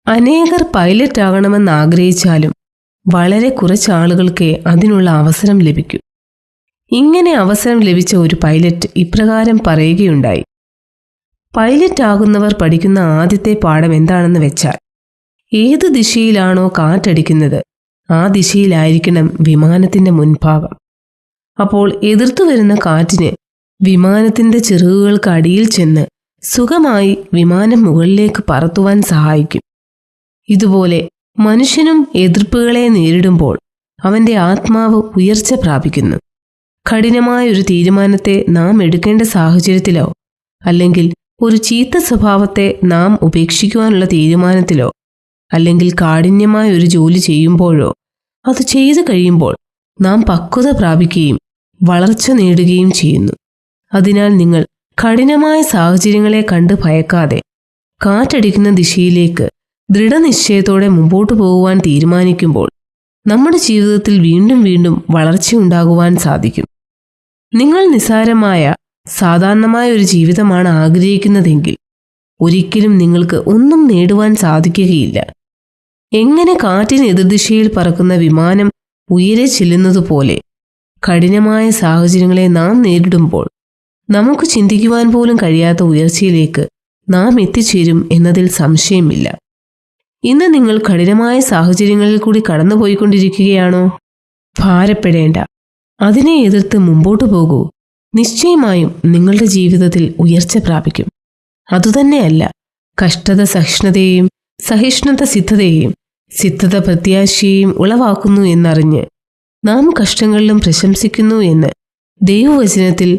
അനേകർ പൈലറ്റ് ആകണമെന്ന് ആഗ്രഹിച്ചാലും വളരെ കുറച്ച് ആളുകൾക്കേ അതിനുള്ള അവസരം ലഭിക്കൂ. ഇങ്ങനെ അവസരം ലഭിച്ച ഒരു പൈലറ്റ് ഇപ്രകാരം പറയുകയുണ്ടായി: പൈലറ്റ് ആകുന്നവർ പഠിക്കുന്ന ആദ്യത്തെ പാഠം എന്താണെന്ന് വെച്ചാൽ, ഏത് ദിശയിലാണോ കാറ്റടിക്കുന്നത് ആ ദിശയിലായിരിക്കണം വിമാനത്തിന്റെ മുൻഭാഗം. അപ്പോൾ എതിർത്തു വരുന്ന കാറ്റിന് വിമാനത്തിന്റെ ചിറകുകൾക്ക് അടിയിൽ ചെന്ന് സുഖമായി വിമാനം മുകളിലേക്ക് പറത്തുവാൻ സഹായിക്കും. ഇതുപോലെ മനുഷ്യനും എതിർപ്പുകളെ നേരിടുമ്പോൾ അവന്റെ ആത്മാവ് ഉയർച്ച പ്രാപിക്കുന്നു. കഠിനമായൊരു തീരുമാനത്തെ നാം എടുക്കേണ്ട സാഹചര്യത്തിലോ അല്ലെങ്കിൽ ഒരു ചീത്ത സ്വഭാവത്തെ നാം ഉപേക്ഷിക്കുവാനുള്ള തീരുമാനത്തിലോ അല്ലെങ്കിൽ കാഠിന്യമായ ഒരു ജോലി ചെയ്യുമ്പോഴോ അത് ചെയ്തു കഴിയുമ്പോൾ നാം പക്വത പ്രാപിക്കുകയും വളർച്ച നേടുകയും ചെയ്യുന്നു. അതിനാൽ നിങ്ങൾ കഠിനമായ സാഹചര്യങ്ങളെ കണ്ട് ഭയക്കാതെ കാറ്റടിക്കുന്ന ദിശയിലേക്ക് ദൃഢനിശ്ചയത്തോടെ മുമ്പോട്ട് പോകുവാൻ തീരുമാനിക്കുമ്പോൾ നമ്മുടെ ജീവിതത്തിൽ വീണ്ടും വീണ്ടും വളർച്ചയുണ്ടാകുവാൻ സാധിക്കും. നിങ്ങൾ നിസ്സാരമായ സാധാരണമായ ഒരു ജീവിതമാണ് ആഗ്രഹിക്കുന്നതെങ്കിൽ ഒരിക്കലും നിങ്ങൾക്ക് ഒന്നും നേടുവാൻ സാധിക്കുകയില്ല. എങ്ങനെ കാറ്റിന് എതിർദിശയിൽ പറക്കുന്ന വിമാനം ഉയരെ ചെല്ലുന്നതുപോലെ കഠിനമായ സാഹചര്യങ്ങളെ നാം നേരിടുമ്പോൾ നമുക്ക് ചിന്തിക്കുവാൻ പോലും കഴിയാത്ത ഉയർച്ചയിലേക്ക് നാം എത്തിച്ചേരും എന്നതിൽ സംശയമില്ല. ഇന്ന് നിങ്ങൾ കഠിനമായ സാഹചര്യങ്ങളിൽ കൂടി കടന്നുപോയിക്കൊണ്ടിരിക്കുകയാണോ? ഭാരപ്പെടേണ്ട, അതിനെ എതിർത്ത് മുമ്പോട്ടു പോകൂ. നിശ്ചയമായും നിങ്ങളുടെ ജീവിതത്തിൽ ഉയർച്ച പ്രാപിക്കും. അതുതന്നെയല്ല, കഷ്ടത സഹിഷ്ണുതയെയും സഹിഷ്ണുത സിദ്ധതയെയും സിദ്ധത പ്രത്യാശയെയും ഉളവാക്കുന്നു എന്നറിഞ്ഞ് നാം കഷ്ടങ്ങളിലും പ്രശംസിക്കുന്നു എന്ന് ദൈവവചനത്തിൽ